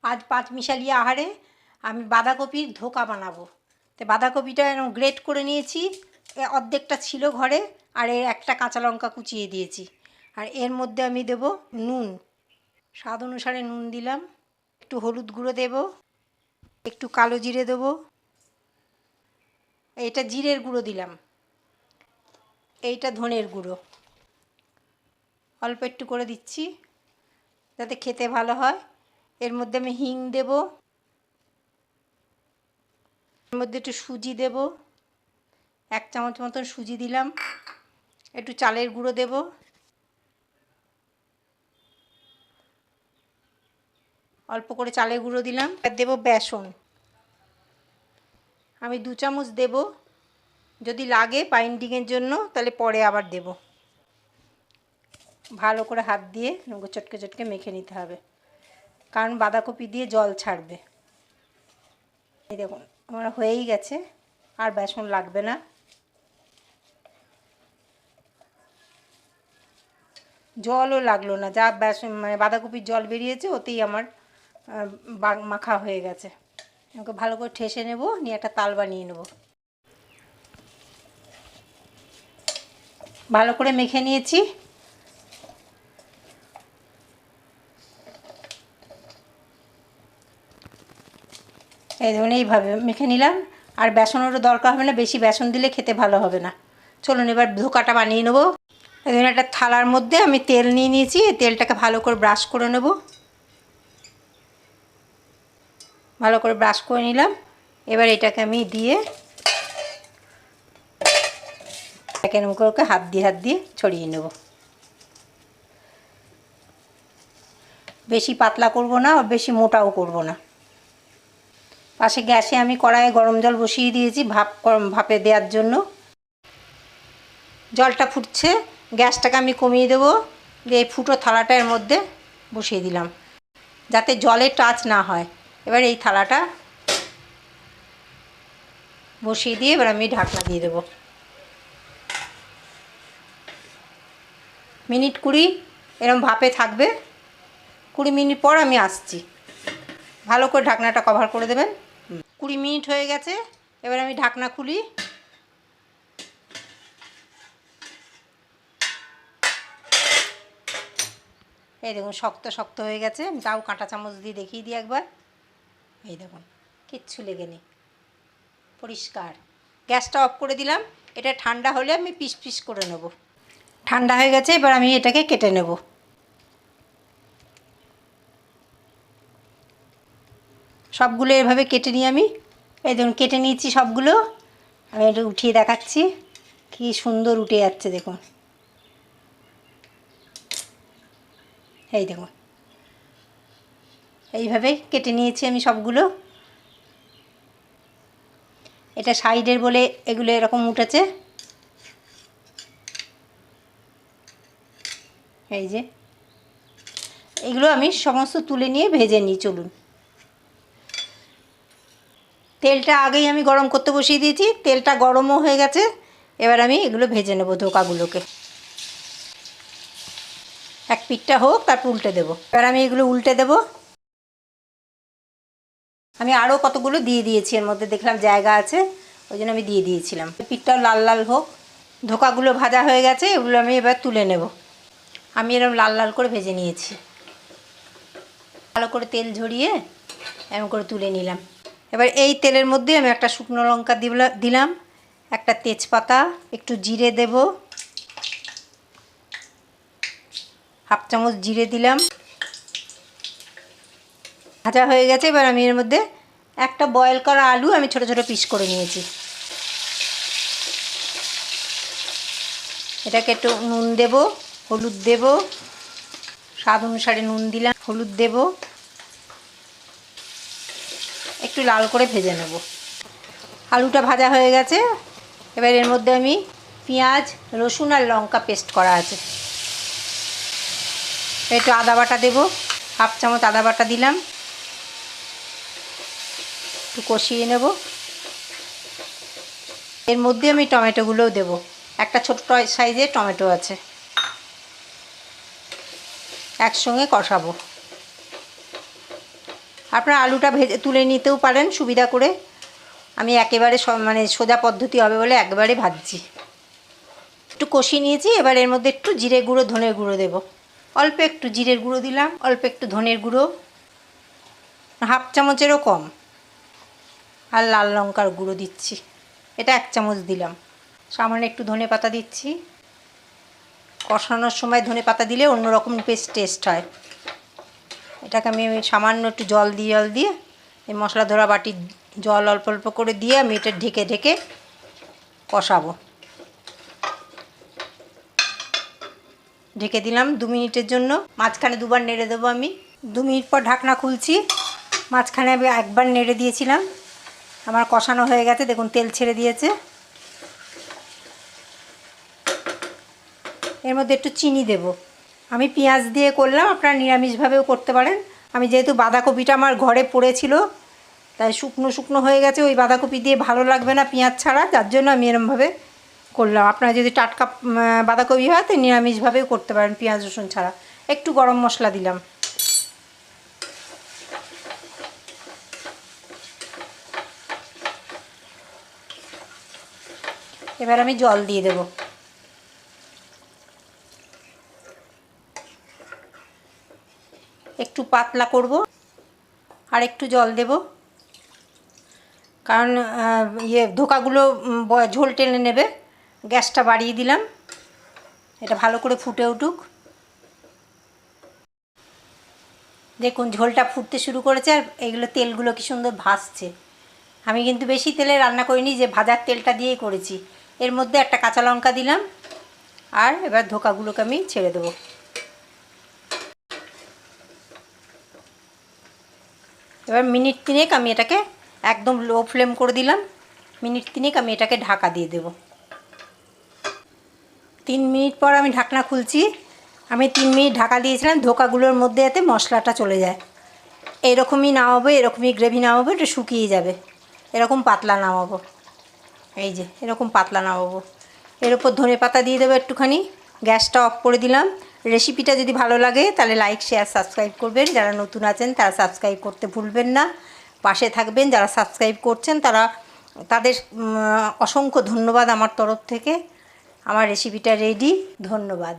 আজ পাঁচ মিশালি আহারে আমি বাঁধাকপির ধোকা বানাবো। তো বাঁধাকপিটা এরকম গ্রেট করে নিয়েছি, অর্ধেকটা ছিল ঘরে, আর এর একটা কাঁচা লঙ্কা কুচিয়ে দিয়েছি। আর এর মধ্যে আমি দেব নুন, স্বাদ অনুসারে নুন দিলাম, একটু হলুদ গুঁড়ো দেব, একটু কালো জিরে দেবো, এইটা জিরের গুঁড়ো দিলাম, এইটা ধনের গুঁড়ো অল্প একটু করে দিচ্ছি যাতে খেতে ভালো হয়। এর মধ্যে আমি হিং দেব, এর মধ্যে একটু সুজি দেব, 1 চামচ মতন সুজি দিলাম, একটু চালের গুঁড়ো দেব, অল্প করে চালের গুঁড়ো দিলাম। আর দেব বেসন, আমি 2 চামচ দেব, যদি লাগে বাইন্ডিংয়ের জন্য তাহলে পরে আবার দেব। ভালো করে হাত দিয়ে চটকে চটকে মেখে নিতে হবে, কারণ বাঁধাকপি দিয়ে জল ছাড়বে। এই দেখুন আমার হয়েই গেছে, আর বেসন লাগবে না। জলও লাগলো না, যা বেসন মানে বাঁধাকপির জল বেরিয়েছে ওতেই আমার মাখা হয়ে গেছে। ওকে ভালো করে ঠেসে নেব, নিয়ে একটা তাল বানিয়ে নেব। ভালো করে মেখে নিয়েছি। এই ধরুন এইভাবে মেখে নিলাম, আর বেসনেরও দরকার হবে না, বেশি বেসন দিলে খেতে ভালো হবে না। চলুন এবার ধোকাটা বানিয়ে নেব। এই ধরুন একটা থালার মধ্যে আমি তেল নিয়ে নিয়েছি, এই তেলটাকে ভালো করে ব্রাশ করে নেব। ভালো করে ব্রাশ করে নিলাম। এবার এটাকে আমি দিয়ে এরকম করে হাত দিয়ে ছড়িয়ে নেব। বেশি পাতলা করব না, আর বেশি মোটাও করব না। পাশে গ্যাসে আমি কড়াইয়ে গরম জল বসিয়ে দিয়েছি ভাপে দেওয়ার জন্য। জলটা ফুটছে, গ্যাসটাকে আমি কমিয়ে দেবো, দিয়ে এই ফুটো থালাটা এর মধ্যে বসিয়ে দিলাম যাতে জলে টাচ না হয়। এবার এই থালাটা বসিয়ে দিয়ে এবার আমি ঢাকনা দিয়ে দেবো। মিনিট 20 এরকম ভাপে থাকবে। 20 মিনিট পর আমি আসছি। ভালো করে ঢাকনাটা কভার করে দেবেন। 20 মিনিট হয়ে গেছে, এবার আমি ঢাকনা খুলি। এই দেখুন শক্ত শক্ত হয়ে গেছে, তাও কাঁটা চামচ দিয়ে দেখিয়ে দিই একবার। এই দেখুন কিচ্ছু লেগে নেই, পরিষ্কার। গ্যাসটা অফ করে দিলাম। এটা ঠান্ডা হলে আমি পিস পিস করে নেব। ঠান্ডা হয়ে গেছে, এবার আমি এটাকে কেটে নেব। সবগুলো এভাবে কেটে নিই আমি। এই দেখুন কেটে নিয়েছি সবগুলো। আমি এটা উঠিয়ে দেখাচ্ছি, কি সুন্দর উঠে যাচ্ছে দেখুন। এই দেখুন এইভাবে কেটে নিয়েছি আমি সবগুলো। এটা সাইডের বলে এগুলো এরকম উঠেছে। এই যে এগুলো আমি সমস্ত তুলে নিয়ে ভেজে নিই। চলুন, তেলটা আগেই আমি গরম করতে বসিয়ে দিয়েছি, তেলটা গরমও হয়ে গেছে। এবার আমি এগুলো ভেজে নেব ধোকাগুলোকে। এক পিঠটা হোক, তারপর উল্টে দেবো। এবার আমি এগুলো উল্টে দেব। আমি আরও কতগুলো দিয়ে দিয়েছি, এর মধ্যে দেখলাম জায়গা আছে, ওই জন্য আমি দিয়ে দিয়েছিলাম। পিঠটাও লাল লাল হোক। ধোকাগুলো ভাজা হয়ে গেছে, এগুলো আমি এবার তুলে নেব। আমি এরকম লাল লাল করে ভেজে নিয়েছি। ভালো করে তেল ঝরিয়ে এরকম করে তুলে নিলাম। এবার এই তেলের মধ্যে আমি একটা শুকনো লঙ্কা দিলাম, একটা তেজপাতা, একটু জিরে দেব, 1/2 চামচ জিরে দিলাম। ভাজা হয়ে গেছে, এবার আমি এর মধ্যে একটা বয়েল করা আলু আমি ছোট ছোট পিস করে নিয়েছি। এটাকে একটু নুন দেব, হলুদ দেব, স্বাদ অনুসারে নুন দিলাম, হলুদ দেব, একটু লাল করে ভেজে নেব। আলুটা ভাজা হয়ে গেছে, এবার এর মধ্যে আমি পেঁয়াজ, রসুন আর লঙ্কা পেস্ট করা আছে, একটু আদা বাটা দেব, 1/2 চামচ আদা বাটা দিলাম, একটু কষিয়ে নেব। এর মধ্যে আমি টমেটোগুলোও দেব, একটা ছোট সাইজের টমেটো আছে, একসঙ্গে কষাবো। আপনারা আলুটা ভেজে তুলে নিতেও পারেন সুবিধা করে। আমি একেবারে মানে সোজা পদ্ধতি হবে বলে একবারে ভাজছি। একটু কষিয়ে নিয়েছি, এবার এর মধ্যে একটু জিরে গুঁড়ো ধনের গুঁড়ো দেব। অল্প একটু জিরের গুঁড়ো দিলাম, অল্প একটু ধনের গুঁড়ো, হাফ চামচেরও কম, আর লাল লঙ্কার গুঁড়ো দিচ্ছি, এটা 1 চামচ দিলাম। সামান্য একটু ধনে পাতা দিচ্ছি। কষানোর সময় ধনে পাতা দিলে অন্যরকম টেস্ট হয়। এটাকে আমি সামান্য একটু জল দিয়ে এই মশলা ধরা বাটির জল অল্প অল্প করে দিয়ে আমি এটা ঢেকে ঢেকে কষাবো। ঢেকে দিলাম 2 মিনিটের জন্য। মাঝখানে 2বার নেড়ে দেবো আমি। 2 মিনিট পর ঢাকনা খুলছি। মাঝখানে আমি 1বার নেড়ে দিয়েছিলাম। আমার কষানো হয়ে গেছে, দেখুন তেল ছেড়ে দিয়েছে। এর মধ্যে একটু চিনি দেব। আমি পেঁয়াজ দিয়ে করলাম, আপনারা নিরামিষভাবেও করতে পারেন। আমি যেহেতু বাঁধাকপিটা আমার ঘরে পড়েছিল, তাই শুকনো শুকনো হয়ে গেছে, ওই বাঁধাকপি দিয়ে ভালো লাগবে না পেঁয়াজ ছাড়া, যার জন্য আমি এরমভাবে করলাম। আপনারা যদি টাটকা বাঁধাকপি হয় তো নিরামিষভাবেও করতে পারেন পেঁয়াজ রসুন ছাড়া। একটু গরম মশলা দিলাম। এবার আমি জল দিয়ে দেব। একটু পাতলা করব, আর একটু জল দেব, কারণ ধোকাগুলো ঝোল টেনে নেবে। গ্যাসটা বাড়িয়ে দিলাম, এটা ভালো করে ফুটে উঠুক। দেখুন ঝোলটা ফুটতে শুরু করেছে, আর এইগুলো তেলগুলো কি সুন্দর ভাসছে। আমি কিন্তু বেশি তেলে রান্না করিনি, যে ভাজার তেলটা দিয়েই করেছি। এর মধ্যে একটা কাঁচা লঙ্কা দিলাম, আর এবার ধোকাগুলোকে আমি ছেড়ে দেবো। এবার মিনিট 3 আমি এটাকে একদম লো ফ্লেম করে দিলাম। মিনিট 3 আমি এটাকে ঢাকা দিয়ে দেব। 3 মিনিট পর আমি ঢাকনা খুলছি। আমি 3 মিনিট ঢাকা দিয়েছিলাম ধোকাগুলোর মধ্যে, যাতে মশলাটা চলে যায়। এরকমই নামাবো, এরকমই গ্রেভি নামাবো, এটা শুকিয়ে যাবে। এরকম পাতলা নামাবো, এই যে এরকম পাতলা নামাবো। এর উপর ধনে পাতা দিয়ে দেবো একটুখানি। গ্যাসটা অফ করে দিলাম। রেসিপিটা যদি ভালো লাগে তাহলে লাইক শেয়ার সাবস্ক্রাইব করবেন। যারা নতুন আছেন তারা সাবস্ক্রাইব করতে ভুলবেন না, পাশে থাকবেন। যারা সাবস্ক্রাইব করছেন তাদের অসংখ্য ধন্যবাদ আমার তরফ থেকে। আমার রেসিপিটা রেডি, ধন্যবাদ।